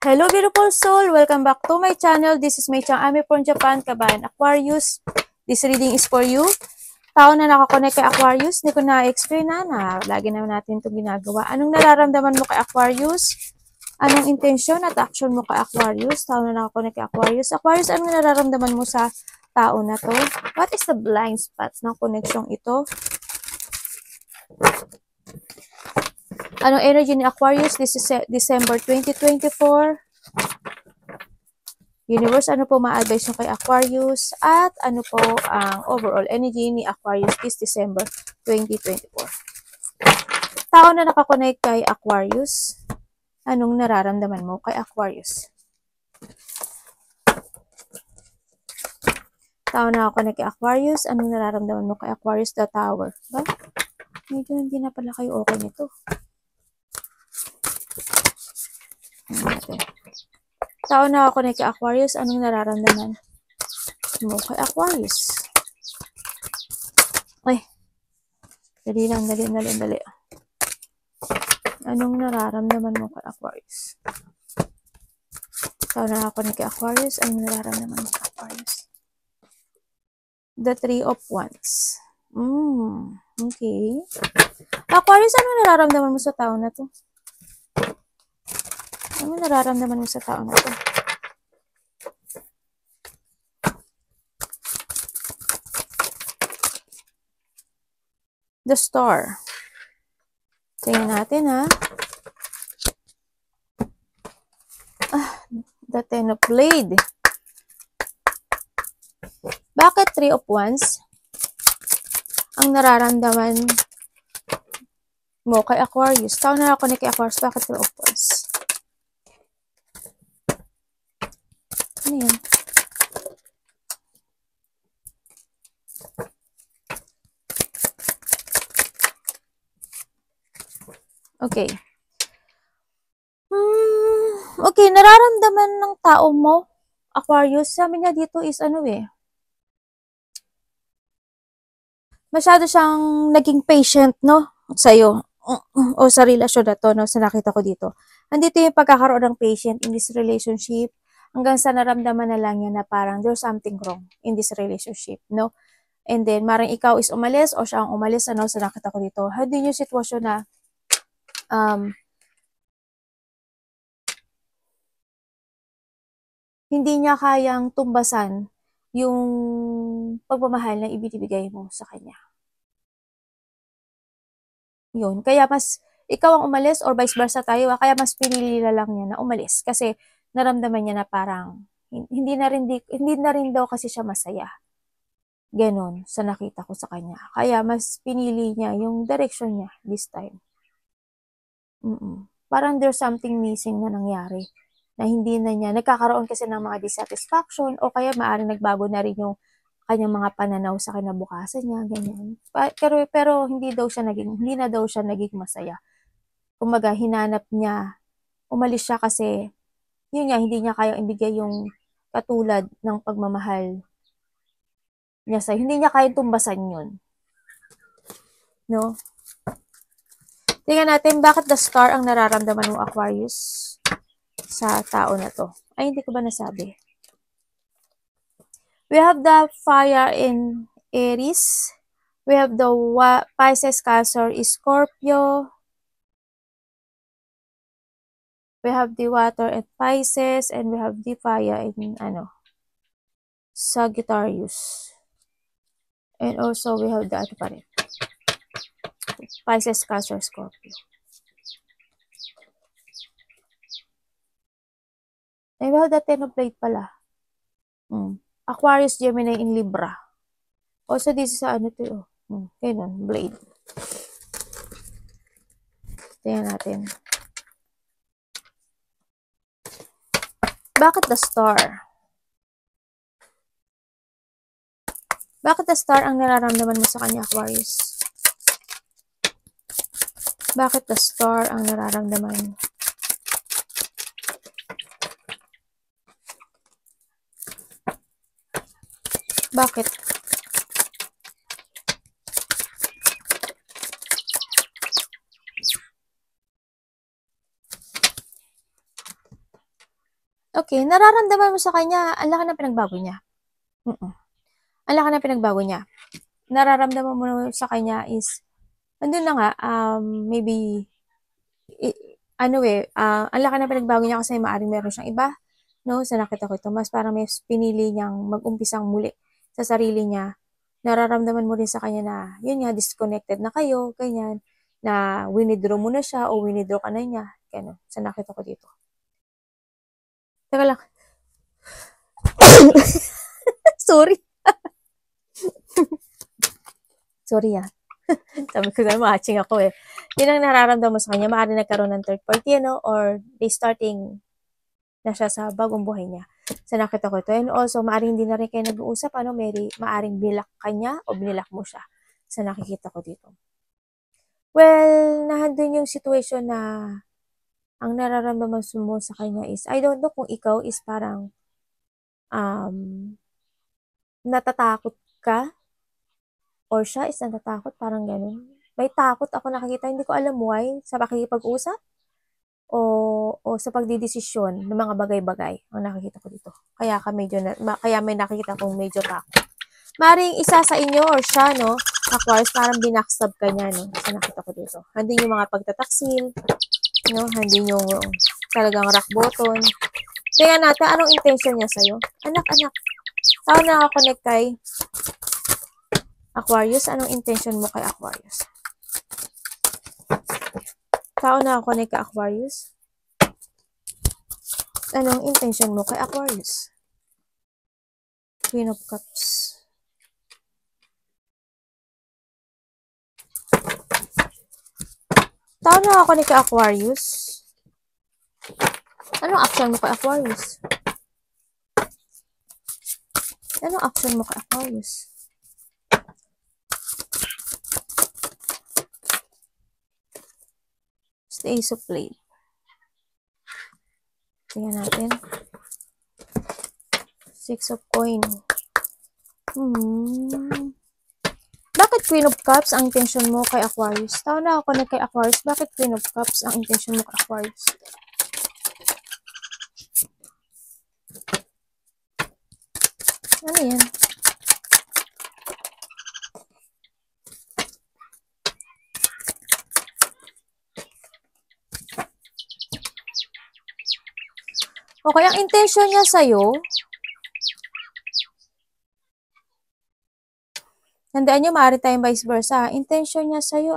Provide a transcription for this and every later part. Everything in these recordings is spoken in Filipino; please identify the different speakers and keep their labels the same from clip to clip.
Speaker 1: Hello beautiful soul! Welcome back to my channel. This is Mei Chang Ami from Japan, Kabayan Aquarius. This reading is for you. Tao na nakakonect kay Aquarius, hindi ko na-explain na lagi naman natin itong ginagawa. Anong nararamdaman mo kay Aquarius? Anong intensyon at action mo kay Aquarius? Tao na nakakonect kay Aquarius. Aquarius, anong nararamdaman mo sa tao na to? What is the blind spots ng koneksyong ito? Anong energy ni Aquarius? This is December 2024. Universe, ano po ma-advise nyo kay Aquarius? At ano po ang overall energy ni Aquarius this December 2024? Tao na nakakonect kay Aquarius, anong nararamdaman mo kay Aquarius? Tao na nakakonect kay Aquarius, anong nararamdaman mo kay Aquarius? The Tower. Ba? Medyo hindi na pala kayo okay nito. Tao na nakakonect kay Aquarius, anong nararamdaman mo kay Aquarius? Ay, dali lang, dali. Anong nararamdaman mo kay Aquarius? Tao na nakakonect kay Aquarius, anong nararamdaman mo kay Aquarius? The Three of Wands. Okay. Aquarius, anong nararamdaman mo sa tao na to? Ano nararamdaman mo sa tao na to? The Star. Tingnan natin, ha? The Ten of Blade. Bakit Three of Wands? Ang nararamdaman mo kay Aquarius. Tao na ako ni kay Aquarius. Bakit Three of Wands? Ano yan? Okay. Okay, nararamdaman ng tao mo, Aquarius, sabi niya dito is masyado siyang naging patient, no? Sa'yo. O sa relasyon na to, no? Sa nakita ko dito. Andito yung pagkakaroon ng patient in this relationship. Hanggang sa naramdaman na lang niya na parang there's something wrong in this relationship, no? And then, marang ikaw is umalis o siya ang umalis, ano? Sa nakita ko dito. Hindi yung sitwasyon na hindi niya kayang tumbasan yung pagmamahal na ibinibigay mo sa kanya. Yun. Kaya mas ikaw ang umalis or vice versa tayo, kaya mas pinili na lang niya na umalis kasi naramdaman niya na parang hindi na rin daw kasi siya masaya. Ganon sa nakita ko sa kanya. Kaya mas pinili niya yung direction niya this time. Parang there's something missing na nangyari. Na hindi na niya, nagkakaroon kasi ng mga dissatisfaction o kaya maaaring nagbago na rin yung kanyang mga pananaw sa kinabukasan niya, ganyan. Pero hindi na daw siya naging masaya. Kumbaga, hinanap niya, umalis siya kasi, yun nga, hindi niya kayang ibigay yung katulad ng pagmamahal niya sa'yo. Hindi niya kayang tumbasan yun. No? Tingnan natin, bakit the Star ang nararamdaman mo, Aquarius? Sa tao na to. Ay, hindi ko ba nasabi? We have the fire in Aries. We have the Pisces, Cancer, Scorpio. We have the water in Pisces. And we have the fire in, Sagittarius. And also, we have the, Pisces, Cancer, Scorpio. And we have the Ten of Blade pala. Aquarius, Gemini, in Libra. Also, this is ganun, Blade. Tingnan natin. Bakit the Star? Bakit the Star ang nararamdaman mo sa kanya, Aquarius? Bakit the Star ang nararamdaman mo? Bakit? Okay, nararamdaman mo sa kanya, ang laki ng pinagbago niya. Ang laki ng pinagbago niya. Nararamdaman mo sa kanya is, andun na nga, maybe, ang laki ng pinagbago niya kasi maaaring meron siyang iba, no? Sa nakita ko ito, mas parang may pinili niyang mag-umpisang muli sa sarili niya. Nararamdaman mo rin sa kanya na, yun nga, disconnected na kayo, ganyan, na winidraw mo na siya o winidraw ka na niya, gano'n, sa nakita ko dito. Teka lang. Sorry. Sorry Sabi ko na matching ako eh. Yun ang nararamdaman mo sa kanya. Maaari nagkaroon ng third party, or they starting na siya sa bagong buhay niya. Sa nakita ko ito. And also, maaaring hindi na rin kayo nag-uusap, maaring bilak ka niya o binilak mo siya. Sa nakikita ko dito. Well, nandun yung situation na ang nararamdaman mo sa kanya is, I don't know kung ikaw is parang natatakot ka or siya is natatakot, parang ganun. May takot ako nakikita, hindi ko alam why, sa pakikipag-usap o sa pagdidesisyon ng mga bagay-bagay ang nakikita ko dito. Kaya kaya may nakikita kong medyo takot. Maring isa sa inyo or siya, no, Aquarius, parang binackstab ka niya, no, sa nakita ko dito. Hindi yung mga pagtataksil, no, hindi yung talagang rock bottom. Tingnan natin, anong intention niya sa'yo? Anak. Tao nakakonect kay Aquarius, anong intention mo kay Aquarius? Tao nakakonect kay Aquarius? Anong intention mo kay Aquarius? Queen of Cups. Tao nakakonect kay Aquarius? Anong action mo kay Aquarius? Anong action mo kay Aquarius? It's the Ace of Plate. Tingnan natin. Six of Coin. Bakit Queen of Cups ang intention mo kay Aquarius? Tao na ako na kay Aquarius. Bakit Queen of Cups ang intention mo kay Aquarius? Ano yan? Okay, ang intention niya sa'yo, tandaan nyo, maaari tayong vice versa. Intention niya sa'yo,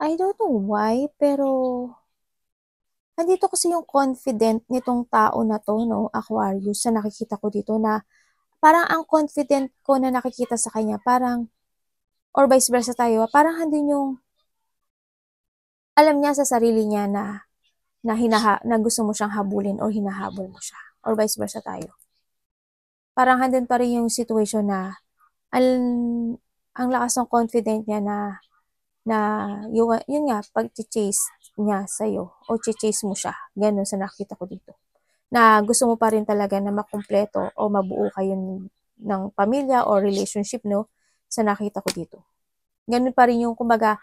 Speaker 1: I don't know why, pero nandito kasi yung confident nitong tao na to, no, Aquarius, sa nakikita ko dito na parang ang confident ko na nakikita sa kanya, parang, or vice versa tayo, parang handin yung alam niya sa sarili niya na gusto mo siyang habulin or hinahabol mo siya. Or vice versa tayo. Parang handin pa rin yung situation na ang lakas ng confident niya na yun nga, pag-chase niya sa'yo o chase mo siya. Ganun sa nakita ko dito. Na gusto mo pa rin talaga na makumpleto o mabuo kayo ng pamilya or relationship, no? Sa nakita ko dito. Ganun pa rin yung, kumbaga,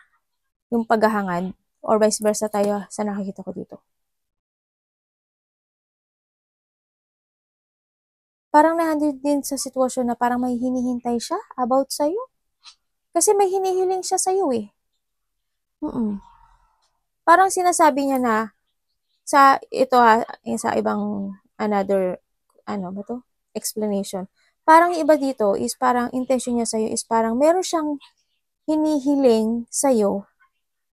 Speaker 1: yung paghahangad or vice versa tayo sa nakikita ko dito. Parang nandun din sa sitwasyon na parang may hinihintay siya about sa'yo. Kasi may hinihiling siya sa'yo eh. Parang sinasabi niya na sa ibang another explanation. Parang iba dito is parang intention niya sa'yo is parang meron siyang hinihiling sa'yo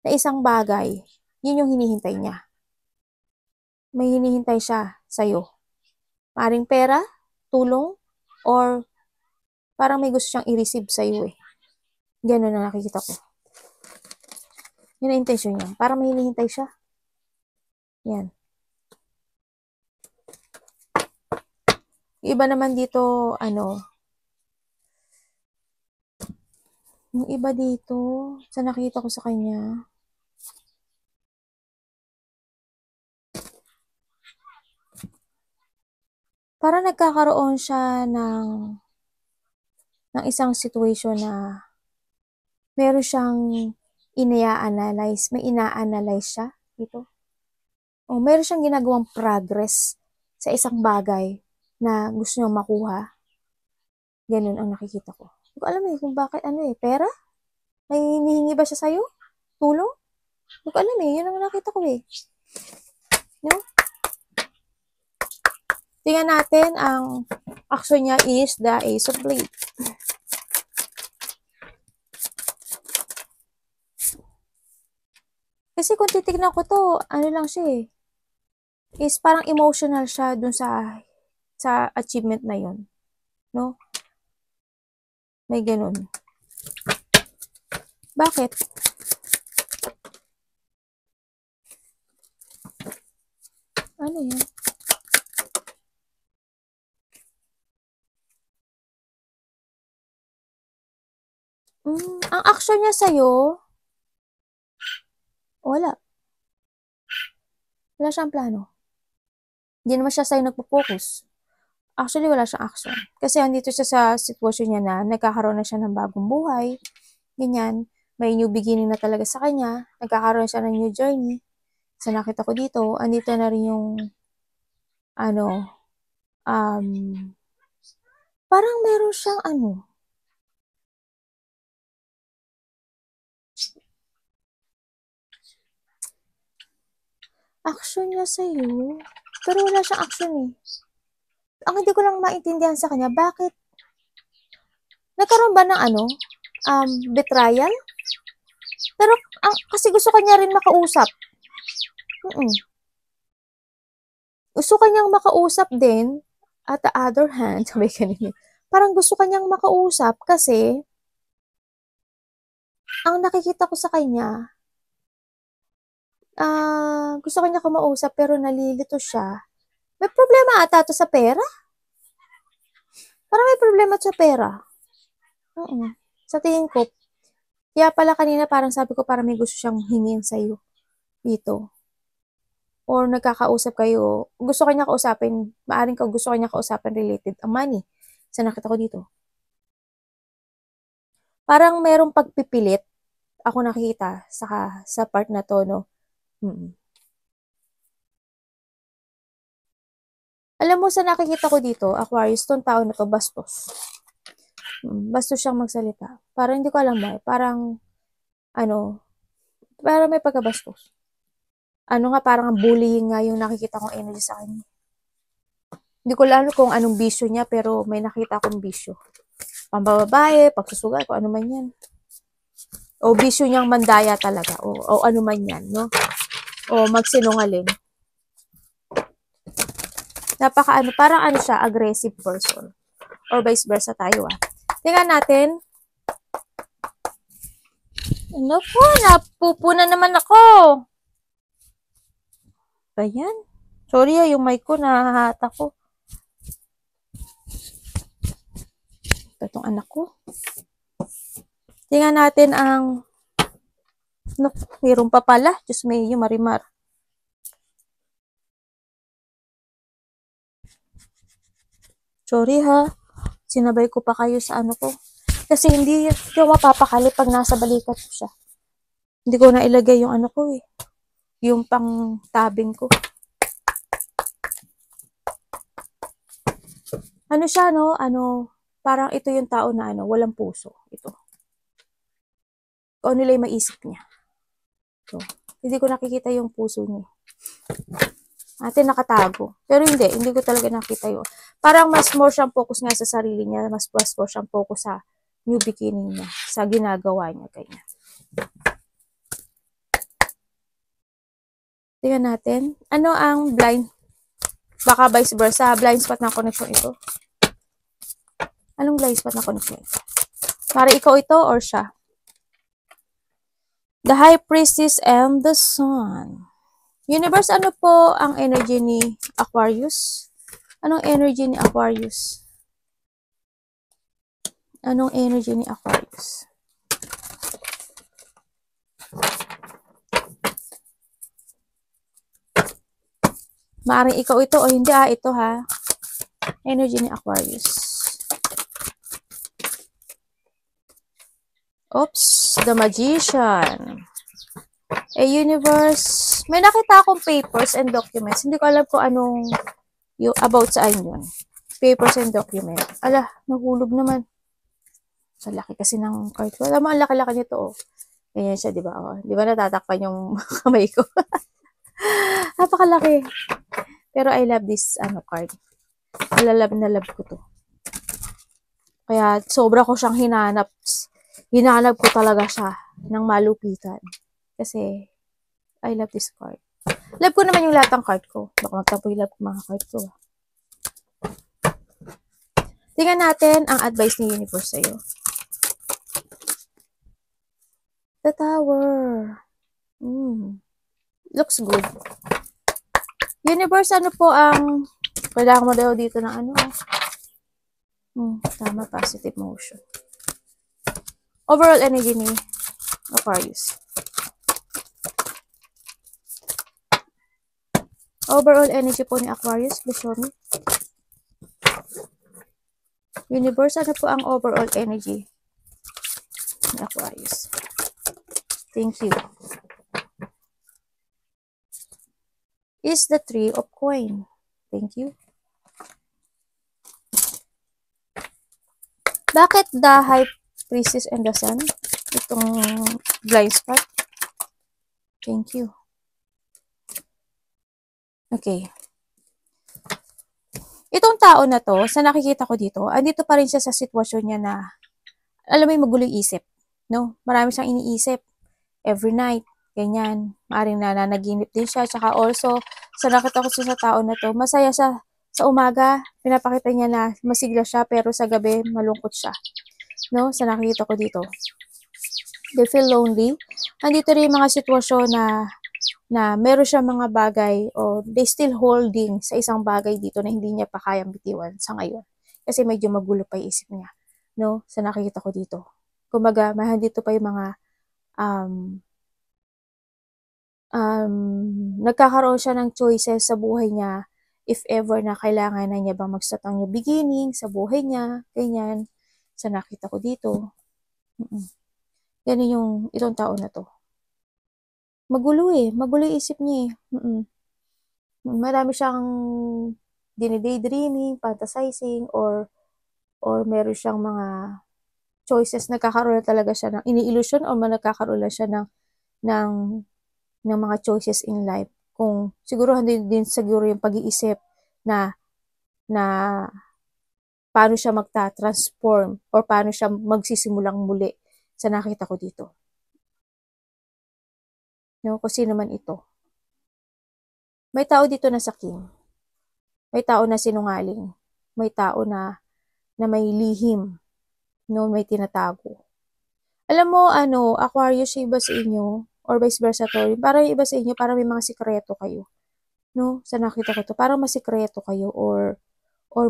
Speaker 1: na isang bagay. Yun yung hinihintay niya. May hinihintay siya sa'yo. Maring pera, tulong, or parang may gusto siyang i-receive sa'yo eh. Ganun na nakikita ko. Yun ang intention niya. Parang may hinihintay siya. Yan. Iba naman dito, yung iba dito, sa nakita ko sa kanya, para nagkakaroon siya ng isang situation na meron siyang ina-analyze, may ina-analyze siya dito. O meron siyang ginagawang progress sa isang bagay na gusto niyang makuha. Ganun ang nakikita ko. Hindi ko alam kung bakit pera? May hinihingi ba siya sa'yo? Tulong? Hindi ko alam yun ang nakita ko No? Tingnan natin ang action niya is the Ace of Blades. Kasi kung titignan ko to, ano lang siya is parang emotional siya dun sa achievement na yun. No? May ganun. Bakit? Ano yan? Ang action niya sa'yo, wala. Wala siyang plano. Hindi naman siya sa'yo nagpo-focus. Actually, wala siyang action. Kasi andito siya sa sitwasyon niya na nagkakaroon na siya ng bagong buhay. Ganyan. May new beginning na talaga sa kanya. Nagkakaroon siya ng new journey. Sa nakita ko dito, andito na rin yung parang meron siyang action niya sa'yo. Pero wala siyang action Ang hindi ko lang maintindihan sa kanya, bakit? Nagkaroon ba ng betrayal? Pero, kasi gusto kanya rin makausap. Gusto kanyang makausap din, at the other hand, sabi kanina, parang gusto kanyang makausap kasi, ang nakikita ko sa kanya, gusto kanya kumausap pero nalilito siya. May problema ata to sa pera? Parang may problema sa pera. Sa tingin ko, kaya pala kanina parang sabi ko parang may gusto siyang hingin sa'yo dito. Or nagkakausap kayo, gusto kanya kausapin, maaring gusto kanya kausapin related ang money. Sa nakita ko dito. Parang merong pagpipilit ako nakikita sa part na to, no? Alam mo, sa nakikita ko dito, Aquarius, tong tao na to, bastos. Bastos siyang magsalita. Parang hindi ko alam ba, parang, parang may pagkabastos. Parang bullying nga yung nakikita kong energy sa kanya. Hindi ko alam kung anong bisyo niya, pero may nakita akong bisyo. Pambababae, pagsusugal, kung ano man yan. O bisyo niyang mandaya talaga, o ano man yan, no? O magsinungaling. Parang siya, aggressive person. Or vice versa tayo, Tingnan natin. Ano po, napupuna naman ako. Ayan. Sorry yung mic ko, nahahata ko. Itong anak ko. Tingnan natin ang mayroon pa pala. Diyos may yung marimar. Sorry sinabay ko pa kayo sa ko. Kasi hindi ko mapapakali pag nasa balikat ko siya. Hindi ko na ilagay yung ko yung pang tabing ko. Siya, no? Parang ito yung tao na walang puso. Ito. Kung nila yung maisip niya. So, hindi ko nakikita yung puso niya. Atin nakatago. Pero hindi ko talaga nakita yun. Parang mas more siyang focus nga sa sarili niya, mas more siyang focus sa new beginning niya, sa ginagawa niya, ganyan. Tingnan natin. Ano ang blind? Baka vice versa, blind spot na connection ito. Anong blind spot na connection ito? Para ikaw ito or siya? The High Priestess and the Sun. Universe, ano po ang energy ni Aquarius? Anong energy ni Aquarius? Anong energy ni Aquarius? Maaring ikaw ito o hindi ito Energy ni Aquarius. Oops, the Magician. Universe. May nakita akong papers and documents. Hindi ko alam kung anong about saan yun. Papers and documents. Ala, nahulog naman. Sa laki kasi ng card ko. Alam mo, ang laki-laki nito, oh. Ganyan siya, di ba? Oh, di ba natatakpan yung kamay ko? Napakalaki. Pero I love this card. Alalab na love ko to. Kaya sobra ko siyang hinanap. Hinanap ko talaga siya ng malupitan. Kasi I love this card. Love ko naman yung lahat ng card ko. Baka magtampo yung love ko mga card ko. Tingnan natin ang advice ni Universe sa'yo. The Tower. Looks good. Universe, ano po ang... Kailangan mo daw dito ng ano. Tama, positive motion. Overall energy ni Aquarius. Overall energy po ni Aquarius. Please show me. Universe, ano po ang overall energy ni Aquarius? Thank you. Is the Three of Coin. Thank you. Bakit the High Priestess and the Sun? Itong blind spot. Thank you. Okay. Itong tao na to, sa nakikita ko dito, andito pa rin siya sa sitwasyon niya na, alam mo yung magulo yung isip. No? Marami siyang iniisip. Every night. Ganyan. Maaring nananaginip din siya. Tsaka also, sa nakita ko sa tao na to, masaya siya. Sa umaga, pinapakita niya na masigla siya, pero sa gabi, malungkot siya. No? Sa nakikita ko dito. They feel lonely. Andito rin yung mga sitwasyon na meron siya mga bagay o they still holding sa isang bagay dito na hindi niya pa kayang bitiwan sa ngayon. Kasi medyo magulo pa yung isip niya. No? Sa nakikita ko dito. Kumbaga, dito pa yung mga nagkakaroon siya ng choices sa buhay niya if ever na kailangan na niya bang mag-start ang new beginning sa buhay niya, ganyan. Sa nakita ko dito. Ganun yung itong tao na to. Magulo yung isip niya Marami siyang dinidaydreaming, fantasizing, or meron siyang mga choices, nagkakaroon na talaga siya ng ini-illusion o nagkakaroon na siya ng mga choices in life. Kung siguro din siguro yung pag-iisip na paano siya magta-transform or paano siya magsisimulang muli sa nakita ko dito. No, kung sino man ito. May tao dito na sakim. May tao na sinungaling. May tao na may lihim. No, may tinatago. Alam mo, Aquarius, iba sa inyo, or vice versa to, parang iba sa inyo, parang may mga sikreto kayo. No, sa nakita ko to, parang masikreto kayo, or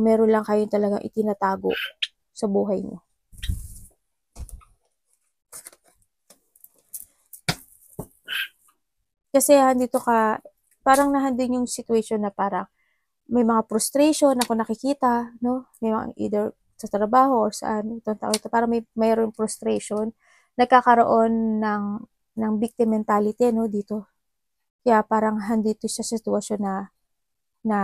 Speaker 1: meron lang kayong talagang itinatago sa buhay niyo. Kasi dito ka, parang nahandin yung situation na parang may mga frustration ako nakikita, no? May mga either sa trabaho or saan, itong tao ito, parang mayroong frustration, nagkakaroon ng victim mentality, no, dito. Kaya parang handito siya sa sitwasyon na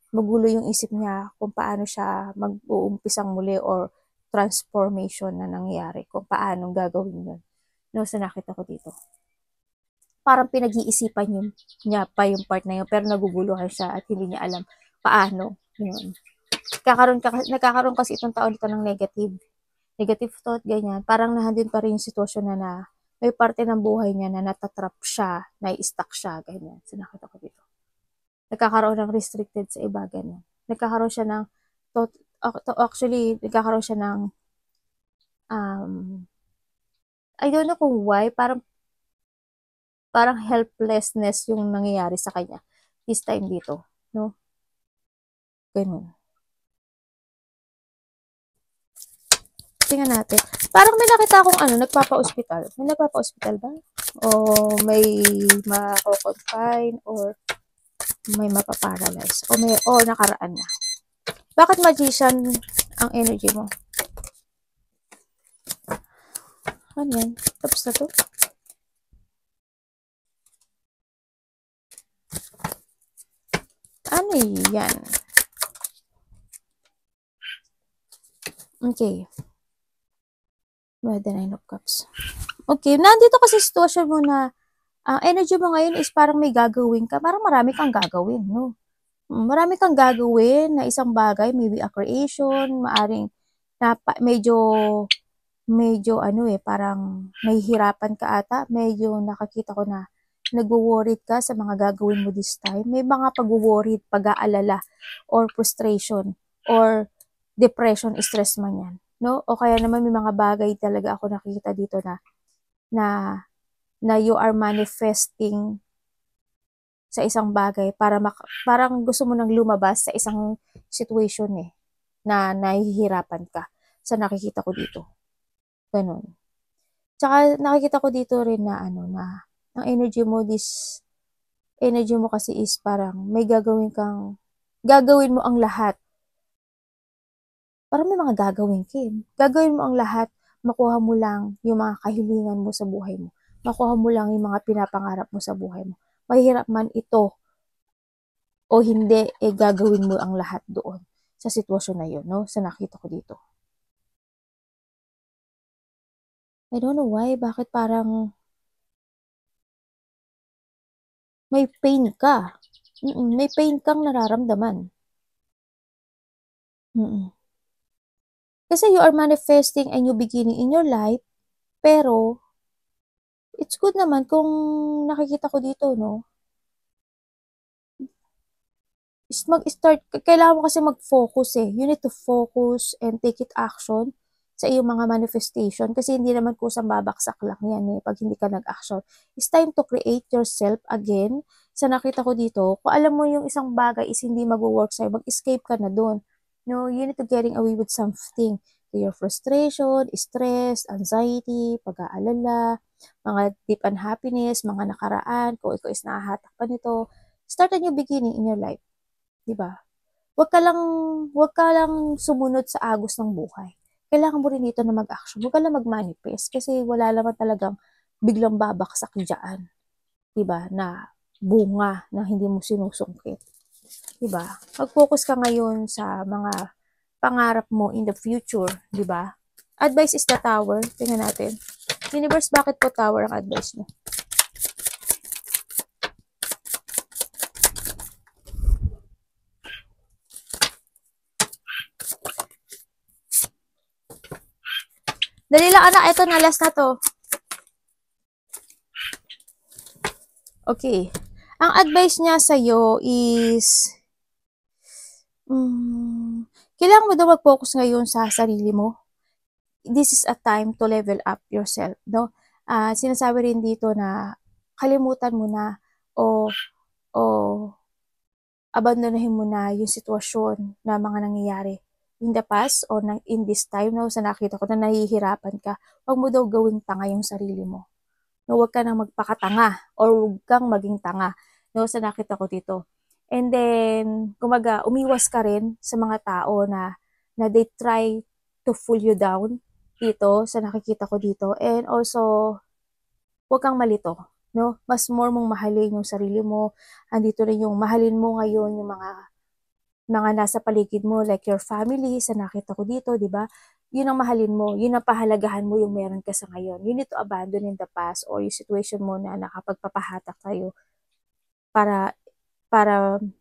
Speaker 1: magulo yung isip niya kung paano siya mag-uumpisang muli or transformation na nangyari, kung paano gagawin yun. No, sa nakita ko dito. Parang pinag-iisipan niya pa yung part na yun, pero naguguluhan siya at hindi niya alam paano. Yun. Nagkakaroon kasi itong taon dito ng negative thought, ganyan. Parang nahandin pa rin yung sitwasyon na may parte ng buhay niya na natatrap siya, na-stuck siya, ganyan. So, nakita ko dito. Nagkakaroon ng restricted sa iba, ganyan. Nagkakaroon siya ng, nagkakaroon siya ng, I don't know kung why, parang helplessness yung nangyayari sa kanya. This time dito, no? Ganun. Tingnan natin. Parang may nakita akong nagpapa-hospital. May nagpapa-hospital ba? O may mako-confine or may mapaparalyze o nakaraan na. Bakit magician ang energy mo? Ano yan? Tapos na to? Ano yan? Okay. The Nine of Cups. Okay, nandito kasi sitwasyon mo na ang energy mo ngayon is parang may gagawin ka, parang marami kang gagawin, no? Marami kang gagawin na isang bagay, maybe a creation, maaring na medyo ano parang nahihirapan ka ata, medyo nakakita ko na nagwo-worried ka sa mga gagawin mo this time. May mga pag-worried, pag-aalala, or frustration, or depression, stress man yan, no? O kaya naman may mga bagay talaga ako nakikita dito na na you are manifesting sa isang bagay para parang gusto mo nang lumabas sa isang situation na nahihirapan ka sa nakikita ko dito. Ganun. Tsaka nakikita ko dito rin na ang energy mo kasi is parang may gagawin mo ang lahat. Parang may mga gagawin ka Gagawin mo ang lahat, makuha mo lang yung mga kahilingan mo sa buhay mo. Makuha mo lang yung mga pinapangarap mo sa buhay mo. Mahirap man ito o hindi, gagawin mo ang lahat doon sa sitwasyon na yun, no? Sa nakita ko dito. I don't know why, bakit parang may pain ka. May pain kang nararamdaman. Kasi you are manifesting a new beginning in your life, pero it's good naman kung nakikita ko dito, no? Is mag-start, kailangan mo kasi mag-focus You need to focus and take it action sa iyong mga manifestation kasi hindi naman kusang babaksak lang yan pag hindi ka nag-action. It's time to create yourself again. Sa nakita ko dito, kung alam mo yung isang bagay is hindi mag-work sa'yo, mag-escape ka na doon. No, you need to getting away with something. To your frustration, stress, anxiety, pag-aalala, mga deep unhappiness, mga nakaraan, kung ikaw is nahahatak pa nito. Start a new beginning in your life. 'Di ba? Wag ka lang sumunod sa agos ng buhay. Kailangan mo rin dito na mag-action. Wag ka lang mag-manifest kasi wala naman talagang biglang babaksak diyan. 'Di ba? Na bunga na hindi mo sinusungkit. 'Di ba? Mag-focus ka ngayon sa mga pangarap mo in the future, 'di ba? Advice is the Tower. Tingnan natin. Universe, bakit po Tower ang advice mo? Dali lang anak, ito na last na to. Okay. Ang advice niya sa'yo is kailangan mo daw mag-focus ngayon sa sarili mo. This is a time to level up yourself, no? Sinasabi rin dito na kalimutan mo na o abandonahin mo na yung sitwasyon na mga nangyayari in the past or in this time, no? Sa nakita ko na nahihirapan ka, huwag mo daw gawing tanga yung sarili mo. No, huwag ka nang magpakatanga or huwag kang maging tanga, no? Sa nakita ko dito. And then, kumaga, umiwas ka rin sa mga tao na they try to pull you down dito sa nakikita ko dito. And also, huwag kang malito, no? Mas more mong mahalin yung sarili mo. Andito rin yung mahalin mo ngayon yung mga nasa paligid mo, like your family, sa nakita ko dito, di ba? Yun ang mahalin mo, yun ang pahalagahan mo yung meron ka sa ngayon. You need to abandon in the past or yung situation mo na nakapagpapahatak tayo para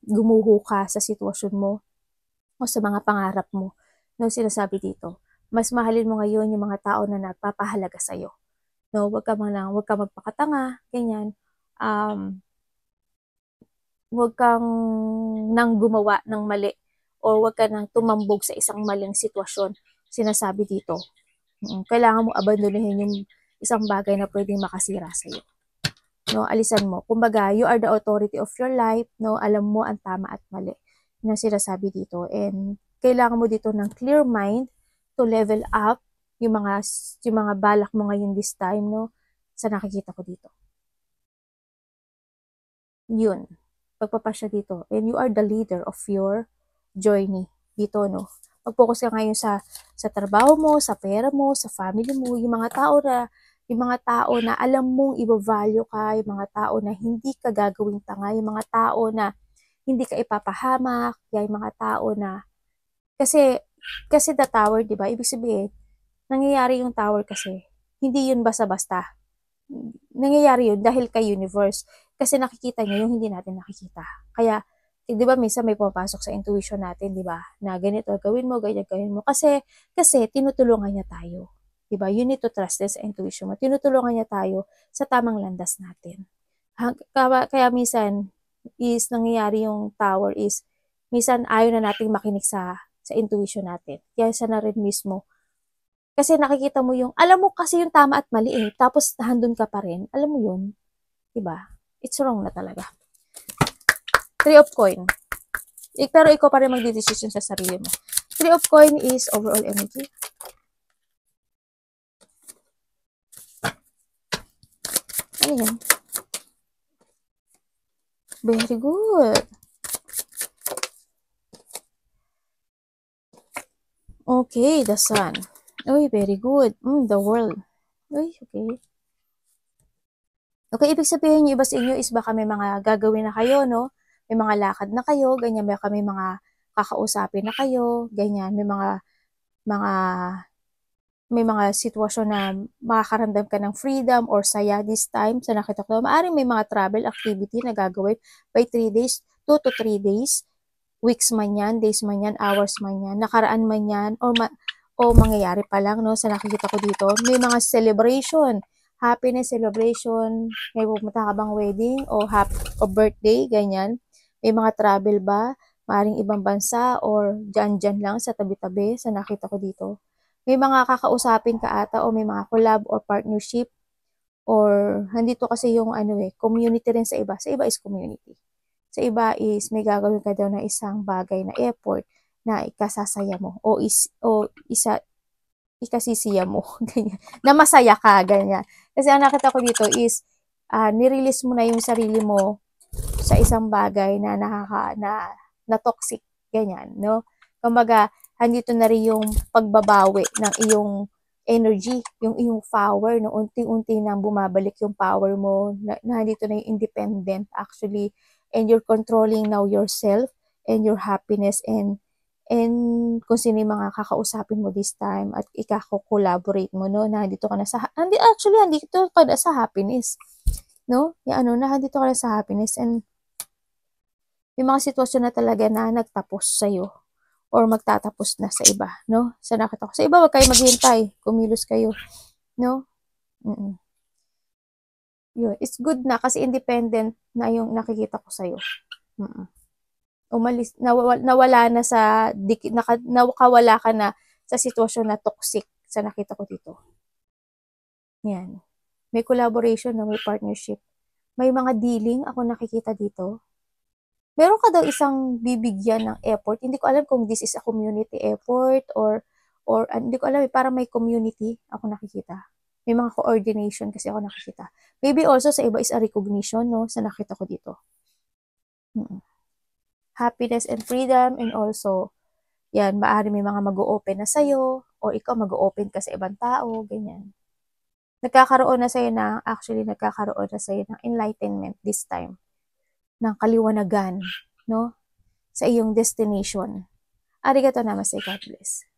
Speaker 1: gumuho ka sa sitwasyon mo o sa mga pangarap mo. No, sinasabi dito, mas mahalin mo ngayon yung mga tao na nagpapahalaga sa'yo. No, huwag ka magpakatanga, ganyan. Huwag kang nang gumawa ng mali o huwag ka nang tumambog sa isang maling sitwasyon. Sinasabi dito, kailangan mo abandonahin yung isang bagay na pwedeng makasira sa'yo. No, alisan mo. Kumbaga, you are the authority of your life, no? Alam mo ang tama at mali na sinasabi dito. And kailangan mo dito ng clear mind to level up yung mga balak mo ngayon this time, no? Sa nakikita ko dito. Yun. Pagpapasya dito. And you are the leader of your journey. dito, no? Mag-focus ka ngayon sa trabaho mo, sa pera mo, sa family mo, yung mga tao na alam mong i-value ka, yung mga tao na hindi ka gagawing tanga, yung mga tao na hindi ka ipapahamak, yung mga tao na kasi the tower, 'di ba? Ibig sabihin, nangyayari yung tower kasi hindi yun basta-basta. Nangyayari yun dahil kay universe. Kasi nakikita niya yung hindi natin nakikita. Kaya, di ba, minsan may pumapasok sa intuition natin, di ba? Na ganito, gawin mo, ganyan, gawin mo. Kasi tinutulungan niya tayo. Di ba? You need to trust this intuition mo. Tinutulungan niya tayo sa tamang landas natin. Kaya minsan, is nangyayari yung tower is, minsan ayaw na nating makinig sa intuition natin. Kaya sa na rin mismo, kasi nakikita mo yung, alam mo kasi yung tama at mali eh. Tapos handun ka pa rin. Alam mo yun? Diba? It's wrong na talaga. 3 of coin. Pero ikaw pa rin magdidesisyon sa sarili mo. 3 of coin is overall energy. Ano yan? Very good. Okay, the sun. Uy, very good. The world. Uy, okay. Okay, ibig sabihin yung iba sa inyo is baka may mga gagawin na kayo, no? May mga lakad na kayo, ganyan. May mga kakausapin na kayo, ganyan. Mga, may mga sitwasyon na makakaramdam ka ng freedom or saya this time. Sa nakita ko, maaaring may mga travel activity na gagawin by 3 days, 2 to 3 days, weeks man yan, days man yan, hours man yan, nakaraan man yan, o mangyayari pa lang, no? Sa nakikita ko dito, may mga celebration, happiness celebration, may pumunta ka bang wedding o birthday, ganyan. May mga travel ba, maaaring ibang bansa or dyan lang sa tabi-tabi, sa nakita ko dito. May mga kakausapin ka ata o may mga collab or partnership or nandito kasi yung community rin sa iba. Sa iba is community. Sa iba is may gagawin ka daw na isang bagay na effort na ikasasaya mo o ikasisiya mo, ganyan. Na masaya ka, ganyan. Kasi ang nakita ko dito is, nirelease mo na yung sarili mo sa isang bagay na na toxic, ganyan, no? Kumbaga, andito na rin yung pagbabawi ng iyong energy, yung iyong power, no? Unti-unti nang bumabalik yung power mo, na andito na yung independent, actually, and you're controlling now yourself and your happiness and kung sino yung mga kakausapin mo this time at ikako-collaborate mo, no? Nandito ka na nandito ka na sa happiness, no? Nandito ka na sa happiness and may mga sitwasyon na talaga na nagtapos sa'yo or magtatapos na sa iba, no? Sa nakita ko. Sa iba, wag kayo maghintay. Kumilos kayo, no? Yun. It's good na kasi independent na yung nakikita ko sa'yo. Umalis, nawala na nakawala ka na sa sitwasyon na toxic sa nakita ko dito. Yan. May collaboration na may partnership. May mga dealing ako nakikita dito. Meron ka daw isang bibigyan ng effort. Hindi ko alam kung this is a community effort or hindi ko alam, parang may community ako nakikita. May mga coordination kasi ako nakikita. Maybe also sa iba is a recognition, no? Sa nakita ko dito. Happiness and freedom and also, yan, maaari may mga mag-o-open na sa'yo o ikaw mag-o-open ka sa ibang tao, ganyan. Nagkakaroon na sa'yo ng enlightenment this time, ng kaliwanagan, no? Sa iyong destination. Arigato namaste, God bless.